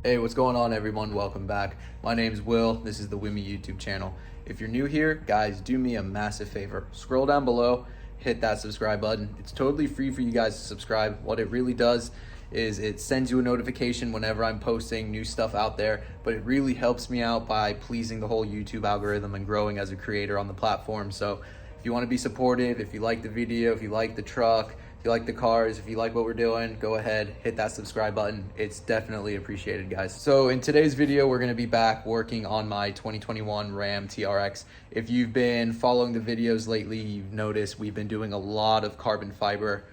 Hey, what's going on, everyone? Welcome back. My name's Will. This is the Wimmy YouTube channel. If you're new here, guys, do me a massive favor. Scroll down below, hit that subscribe button. It's totally free for you guys to subscribe. What it really does is it sends you a notification whenever I'm posting new stuff out there, but it really helps me out by pleasing the whole YouTube algorithm and growing as a creator on the platform. So if you want to be supportive, if you like the video, if you like the truck, if you like the cars, if you like what we're doing, go ahead, hit that subscribe button. It's definitely appreciated, guys. So in today's video, we're gonna be back working on my 2021 Ram TRX. If you've been following the videos lately, you've noticed we've been doing a lot of carbon fiber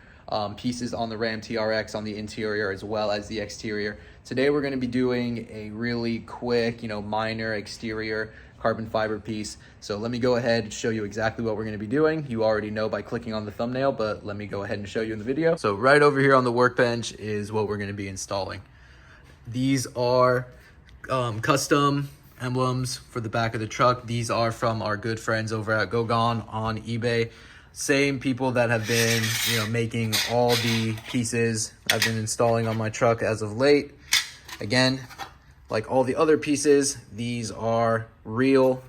pieces on the Ram TRX, on the interior as well as the exterior. Today, we're gonna be doing a really quick, minor exterior carbon fiber piece. So let me go ahead and show you exactly what we're going to be doing. You already know by clicking on the thumbnail, but let me go ahead and show you in the video. So right over here on the workbench is what we're going to be installing. These are custom emblems for the back of the truck. These are from our good friends over at Gogon on eBay. Same people that have been, making all the pieces I've been installing on my truck as of late. Again, like all the other pieces, these are real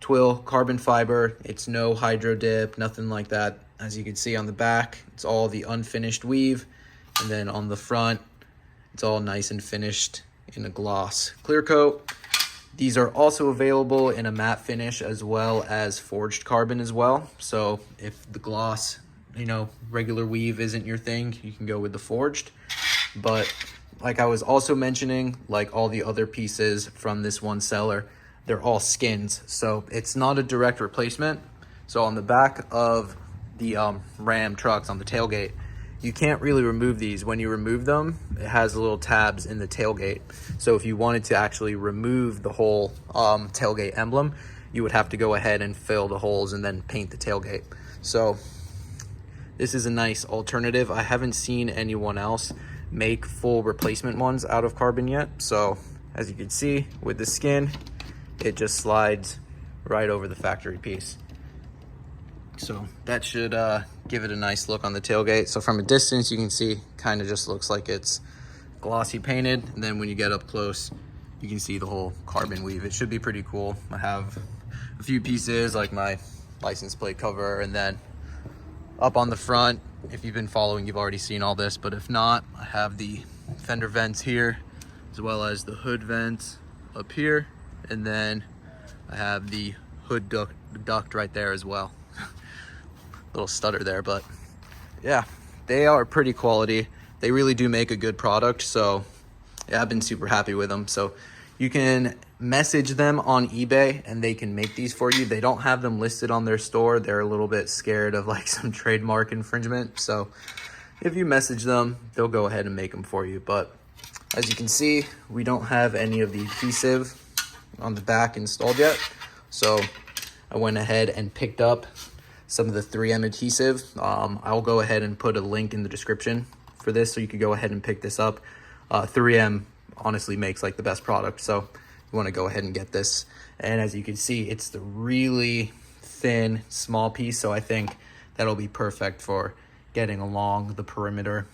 twill carbon fiber. It's no hydro dip, nothing like that. As you can see on the back, it's all the unfinished weave. And then on the front, it's all nice and finished in a gloss clear coat. These are also available in a matte finish as well as forged carbon as well. So if the gloss, regular weave isn't your thing, you can go with the forged. But like I was also mentioning, like all the other pieces from this one seller, they're all skins. So it's not a direct replacement. So on the back of the Ram trucks on the tailgate, you can't really remove these. When you remove them, it has little tabs in the tailgate. So if you wanted to actually remove the whole tailgate emblem, you would have to go ahead and fill the holes and then paint the tailgate. So this is a nice alternative. I haven't seen anyone else make full replacement ones out of carbon yet. So as you can see with the skin, it just slides right over the factory piece. So that should give it a nice look on the tailgate. So from a distance, you can see kind of just looks like it's glossy painted. And then when you get up close, you can see the whole carbon weave. It should be pretty cool. I have a few pieces like my license plate cover, and then up on the front, if you've been following, you've already seen all this, but if not, I have the fender vents here, as well as the hood vents up here, and then I have the hood duct right there as well. Little stutter there, but yeah, they are pretty quality. They really do make a good product, so yeah, I've been super happy with them. So you can message them on eBay and they can make these for you. They don't have them listed on their store. They're a little bit scared of like some trademark infringement. So if you message them, they'll go ahead and make them for you. But as you can see, we don't have any of the adhesive on the back installed yet. So I went ahead and picked up some of the 3M adhesive. I'll go ahead and put a link in the description for this, so you could go ahead and pick this up. 3M honestly makes like the best product, so you want to go ahead and get this. And as you can see, it's the really thin small piece, so I think that'll be perfect for getting along the perimeter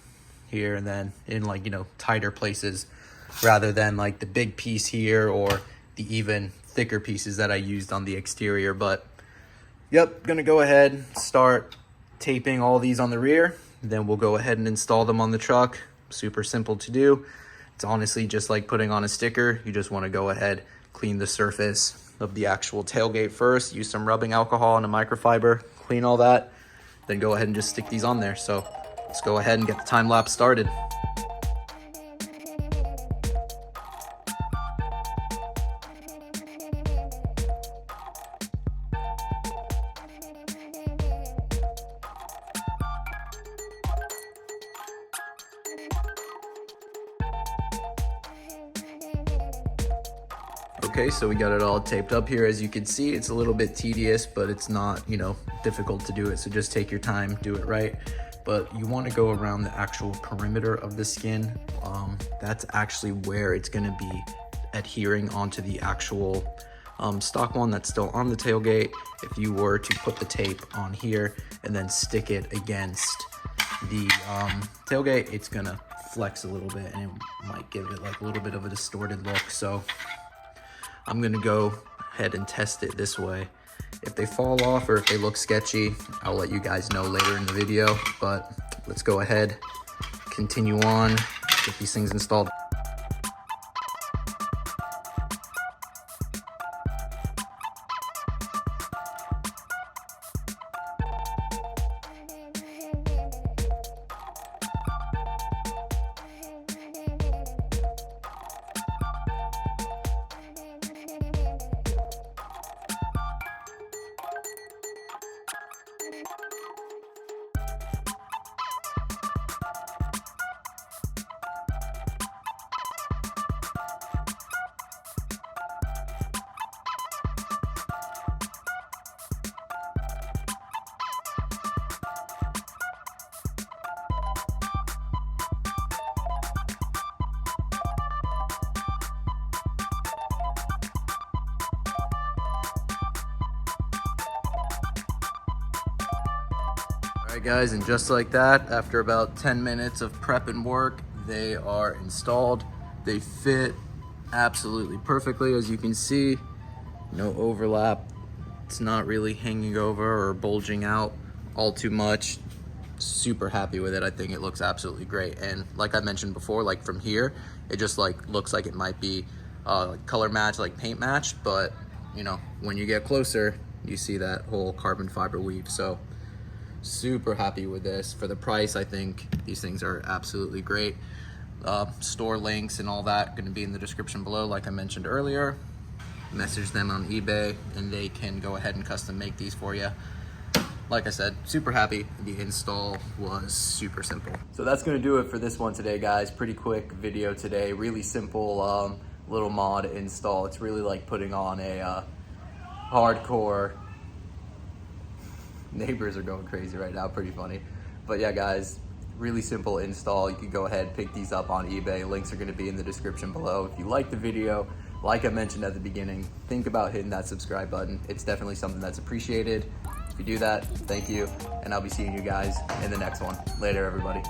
here and then in like tighter places, rather than like the big piece here or the even thicker pieces that I used on the exterior. But yep, gonna go ahead, start taping all these on the rear, then we'll go ahead and install them on the truck. Super simple to do. It's honestly just like putting on a sticker. You just want to go ahead, clean the surface of the actual tailgate first, use some rubbing alcohol and a microfiber, clean all that, then go ahead and just stick these on there. So let's go ahead and get the time lapse started. Okay, so we got it all taped up here. As you can see, it's a little bit tedious, but it's not, difficult to do it. So just take your time, do it right. But you want to go around the actual perimeter of the skin. That's actually where it's going to be adhering onto the actual stock one that's still on the tailgate. If you were to put the tape on here and then stick it against the tailgate, it's gonna flex a little bit and it might give it like a little bit of a distorted look. So I'm gonna go ahead and test it this way. If they fall off or if they look sketchy, I'll let you guys know later in the video, but let's go ahead, continue on, get these things installed. Alright guys, and just like that, after about 10 minutes of prep and work, they are installed. They fit absolutely perfectly, as you can see. No overlap. It's not really hanging over or bulging out all too much. Super happy with it. I think it looks absolutely great. And like I mentioned before, like from here, it just like looks like it might be like color match, like paint match, but you know, when you get closer, you see that whole carbon fiber weave. So super happy with this. For the price, I think these things are absolutely great. Store links and all that going to be in the description below, like I mentioned earlier. Message them on eBay and they can go ahead and custom make these for you. Like I said, super happy. The install was super simple. So that's going to do it for this one today, guys. Pretty quick video today. Really simple little mod install. It's really like putting on a hardcore. Neighbors are going crazy right now, pretty funny. But yeah guys, really simple install. You can go ahead, pick these up on eBay. Links are gonna be in the description below. If you like the video, like I mentioned at the beginning, think about hitting that subscribe button. It's definitely something that's appreciated. If you do that, thank you, and I'll be seeing you guys in the next one. Later, everybody.